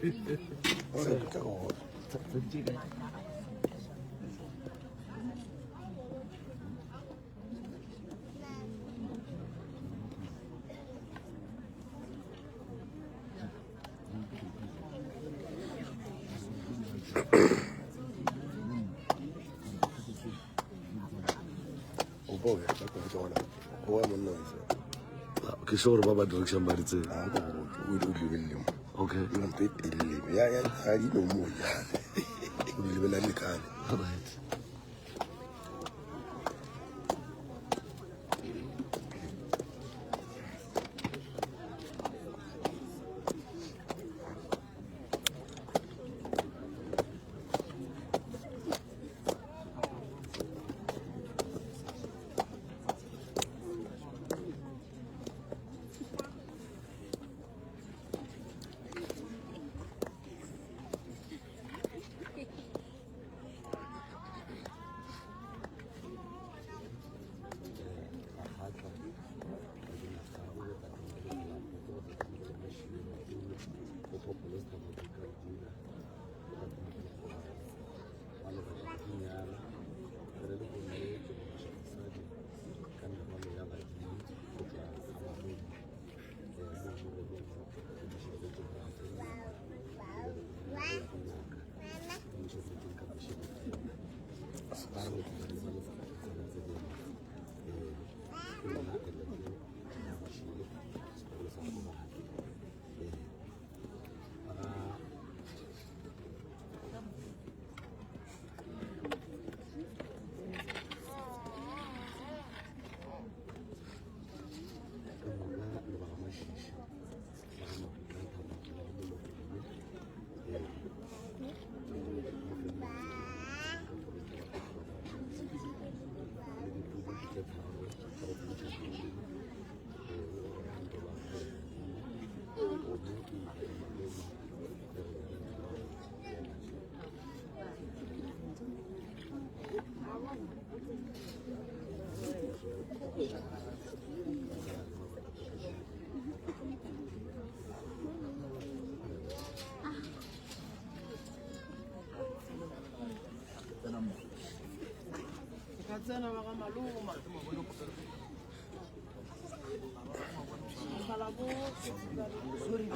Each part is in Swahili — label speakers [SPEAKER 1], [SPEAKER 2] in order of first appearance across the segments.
[SPEAKER 1] ke sure ba direction ba ditse
[SPEAKER 2] o lebelele
[SPEAKER 1] okay
[SPEAKER 2] yo mpe pele ya ga di no mo ya o lebela lekane
[SPEAKER 1] right
[SPEAKER 3] Katsena wa ga maloma Salabo sorry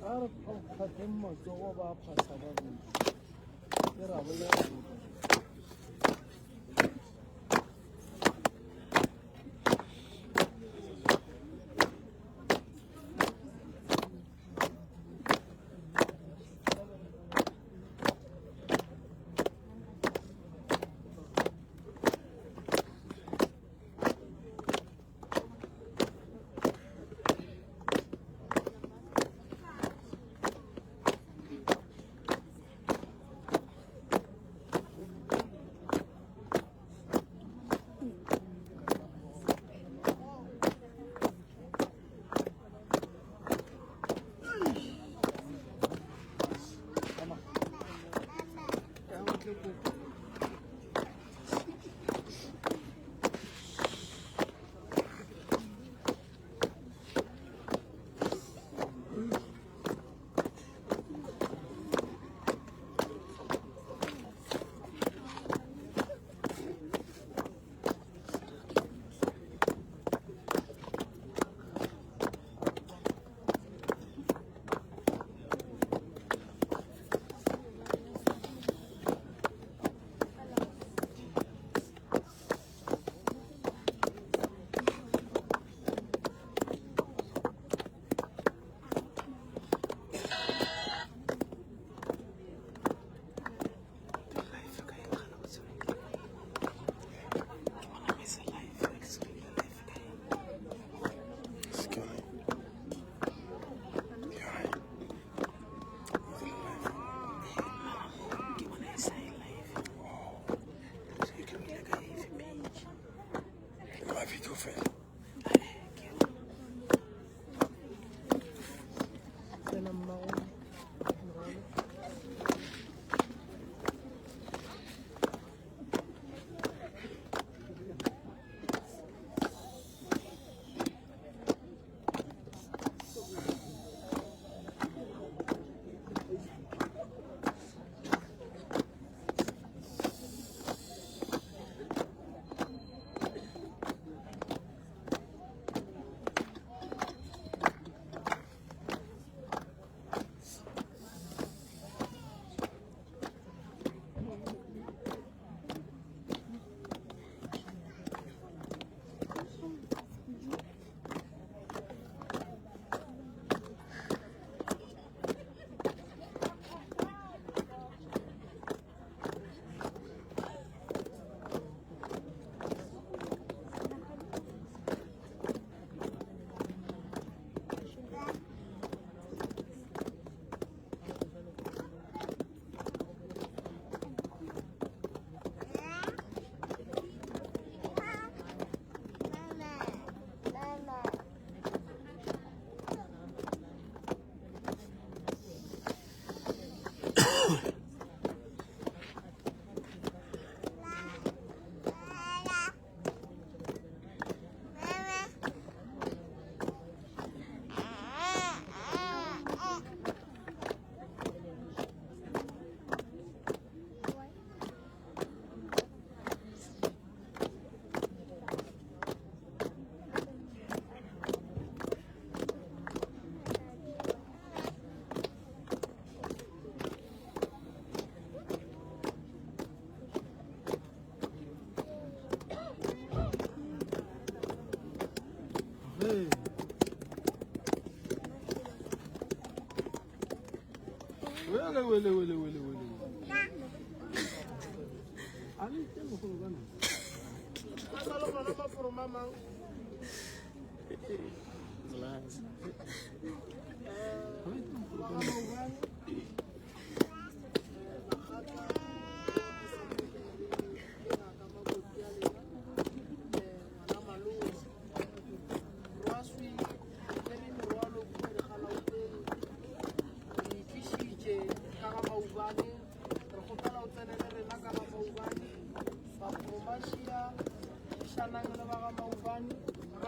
[SPEAKER 3] Arab Fatima Jogo ba fasa ba ne ra bole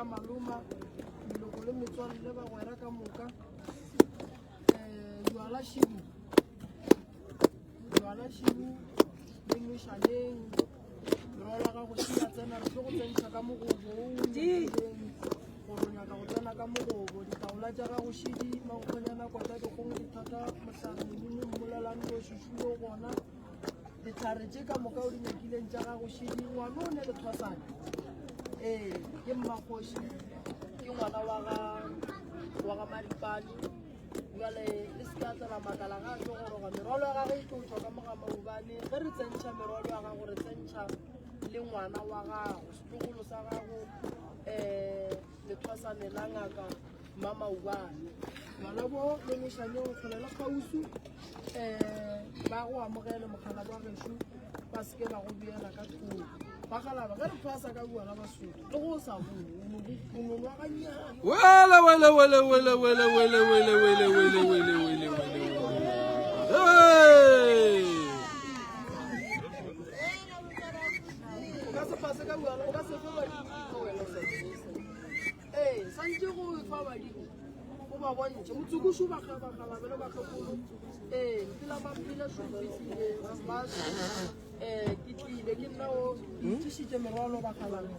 [SPEAKER 3] Maluma loko le metswalle le ba gwera ka moka Yuala Shibu le meshaleng rola ga go sia tsena re go tsentsa ka mogobo go nyaka go tsena ka mogobo ditaola tsa ga go shidi magonyana kota di gongwe dithata motlhare le mmolelang go shusulo gona ditlhare tse ka moka o di nyakileng tsa ga go shidi ngwana o ne le thwasane ke mmagoshi ke ngwana wa ga Maripane jale le ska tsela makala ga tlo go roga merolo ya gagwe e tlo tswa ka moga Maubane ge re tsentšha merolo ya gago re tsentšha le ngwana wa gago setlogolo sa gago le thwasane la ngaka Maubane ngwana bo le mošane go tlholela kgausu ba go amogele mogala wa gešo ba seke ba go beela ka thoko ba galaba ge re thwasa ka buana basotho le go sa bonong wa ganyane o ka se pase ka buana o ka se fa badimo santse go fa badimo go ba bontšhe motsukušu ba galabele ba kgekolo mpila mampila šopisile ke tlile ke nna o itšhišitše merwalo ba galane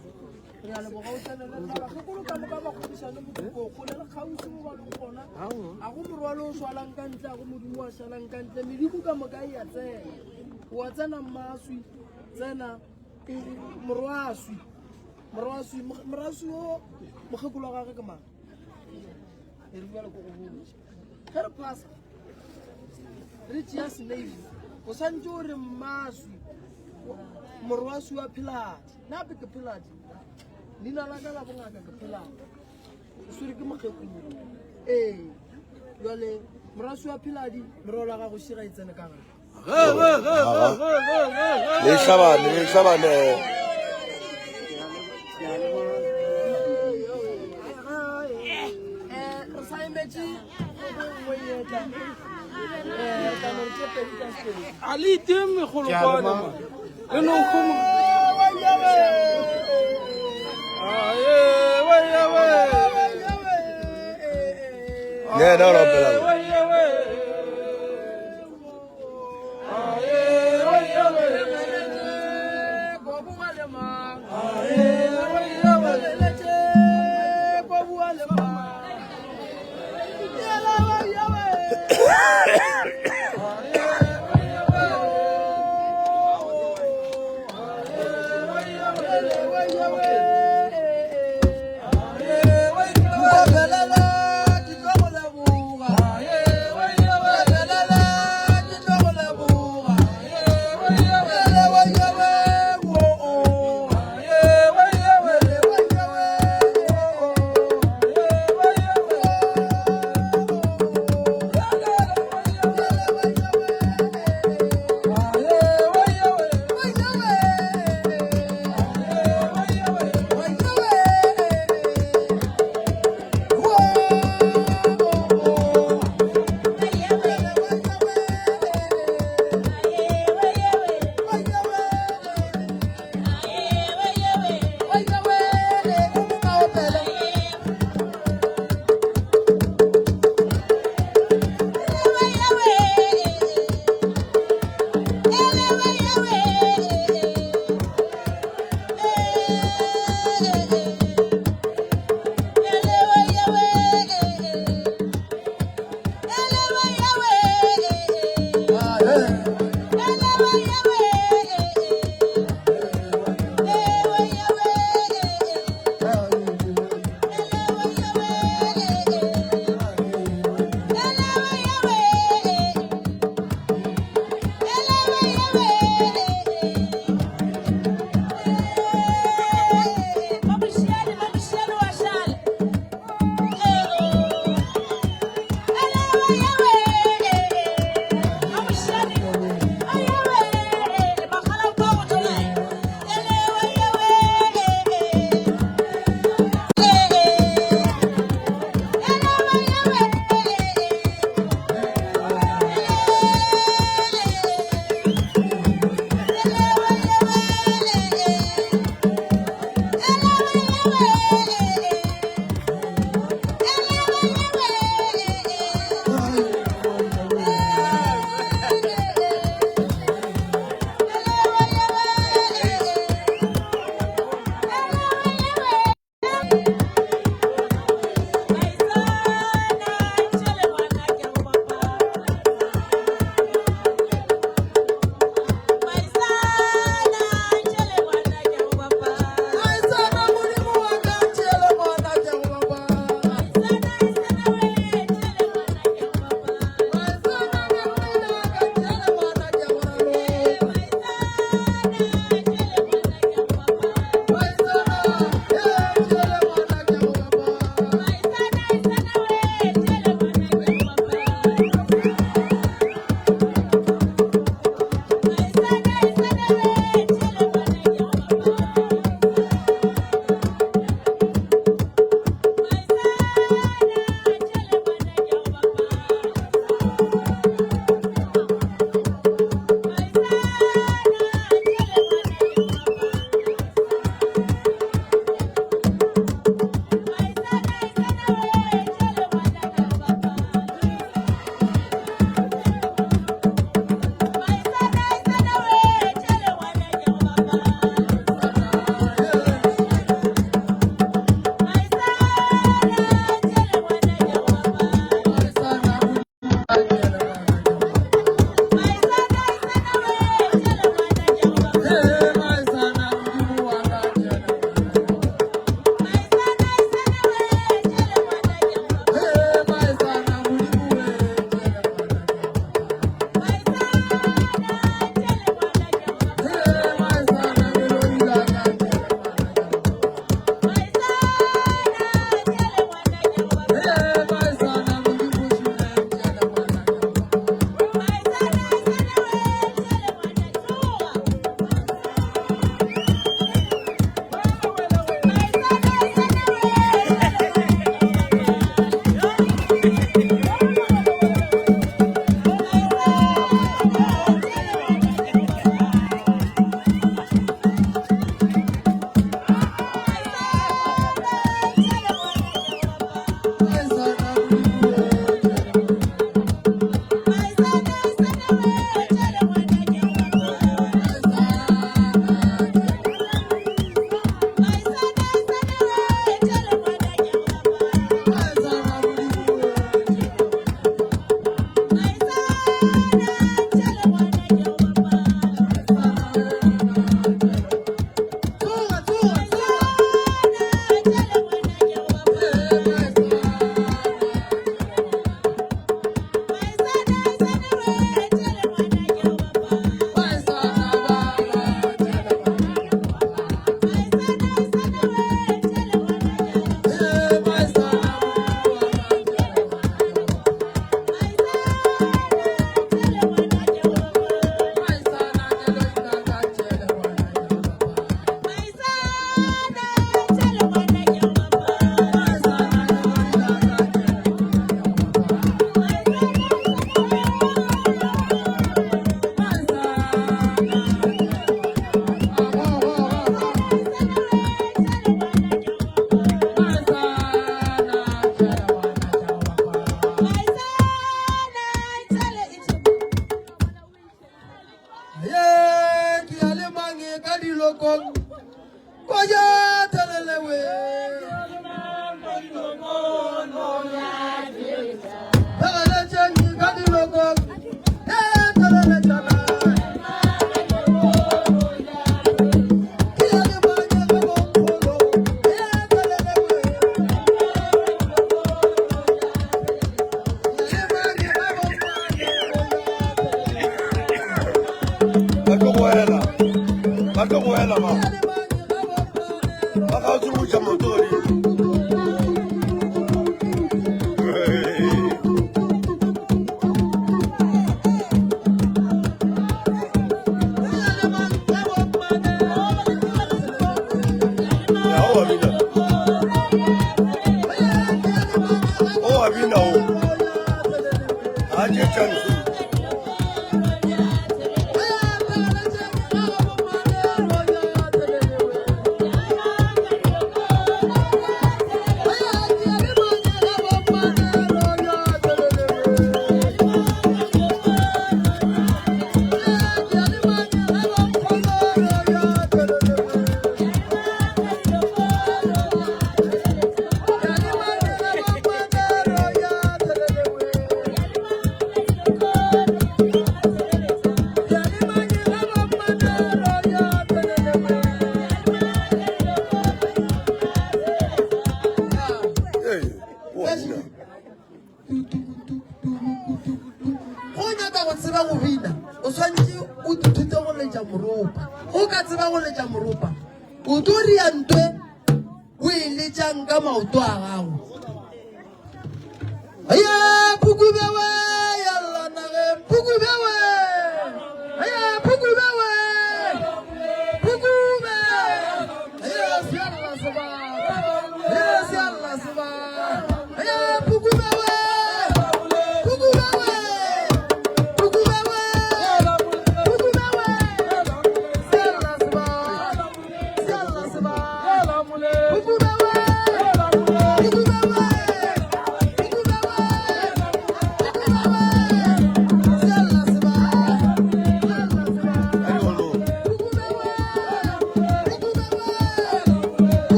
[SPEAKER 3] re a leboga o tsenelelela bakgekolo ka moka ba kgodišane motuko kgole le kgausi mo ba leng gona a go morwalo o šwalang ka ntle a go modimo wa šalang ka ntle mediko ka moka e a tsena wa tsena mmaswi tsena morwaswi o mokgekolo wa gage ke mang e re bjale ko go botse ge re phasa re tšea slave o santse o re mmaswi morwaswi wa Philati nape ke Philati leina la ka la bongaka ke Philati o swere ke mokgekolo jale morwaswi wa Philati merolo ya gago šiga e tsene ka gae
[SPEAKER 2] le hlabane
[SPEAKER 3] re sa emetše
[SPEAKER 4] Ali teng megolo kwana le no khoma
[SPEAKER 2] ne no no pela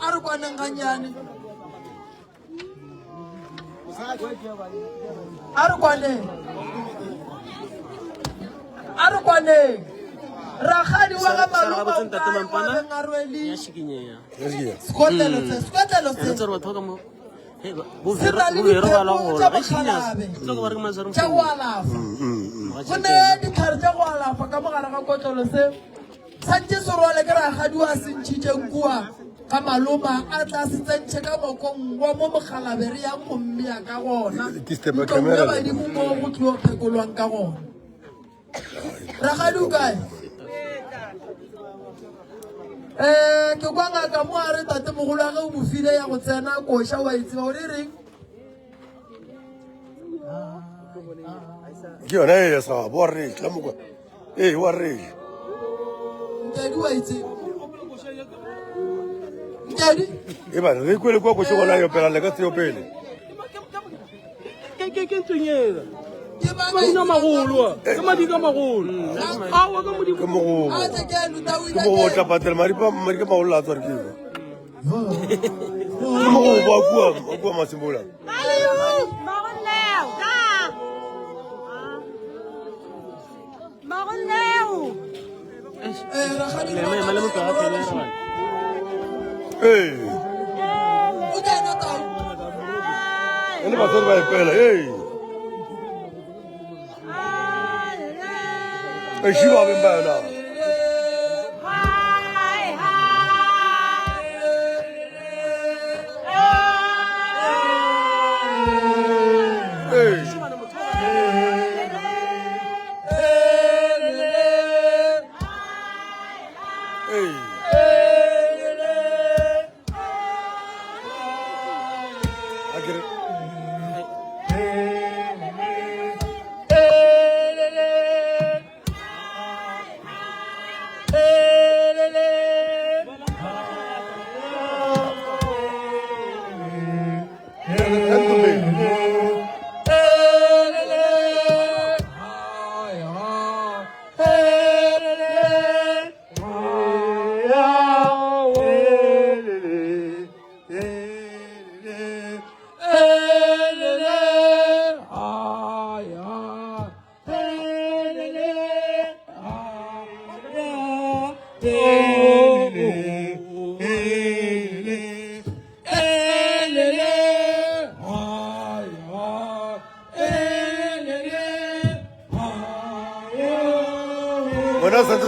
[SPEAKER 3] Arukwane nganyani. Arukwane. Rakadi wa maluma ngarweli.
[SPEAKER 4] Yashikinya.
[SPEAKER 3] Skotelo se.
[SPEAKER 4] Tsarwa thoka mo. Hey, bo vero bala go. Ayishinya. Tsoko ba re mazaro.
[SPEAKER 3] Chawala. Kone dikharja go ala fa ka mogala ga kotlolo se. Santse sorole ke rakadi wa sentshitjeng kwa. Ka maloma a tla se tsentse ka bokong wa mo mogalabere ya mommia ka gona. Ba di mo go tlo phekolwang ka gona. Rakadi o kae? Ke kwa ngaka mo a re tate mogolo wa ge o bofile ya go tsena koša wa itse o re reng?
[SPEAKER 2] Ke yona e sa bo re tla mo kwa. Wa re.
[SPEAKER 3] Ntedi wa itse. Ntedi?
[SPEAKER 2] Ba re kwele kwa koša gona yo pela le ka tseo pele.
[SPEAKER 4] Ke ntonyela. Ke ina magolo. Ke madika magolo. Awa ka modimo.
[SPEAKER 2] Ke mo
[SPEAKER 3] A tse ke lu ta o ila.
[SPEAKER 2] Ke mo tla patela mari ke magolo la tswa re ke. Ke mo ba kwa masimbola. Ini pasal baik pela. Shiva bimba na. Buenas noches,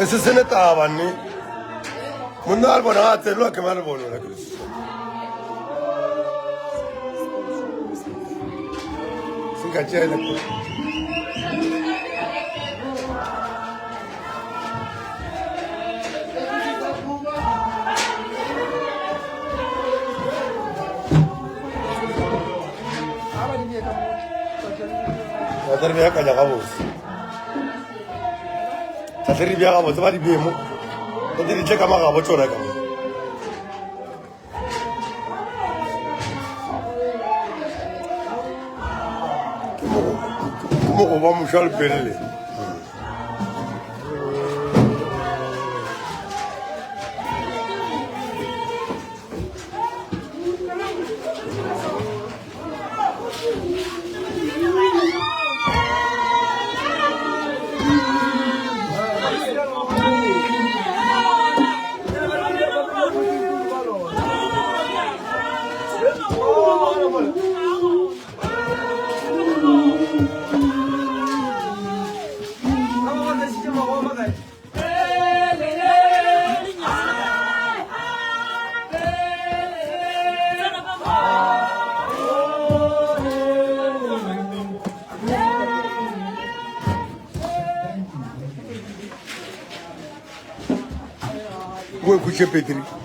[SPEAKER 2] ese se ne taba ni munna albona ate lo che male bono la Cristo singa chele Adar via ka jaga bos Tadiri biya ka ba di bemo. Tadiri che ka ma ga bo tsona ka. Mo go ba mo shal pele. go khutse petri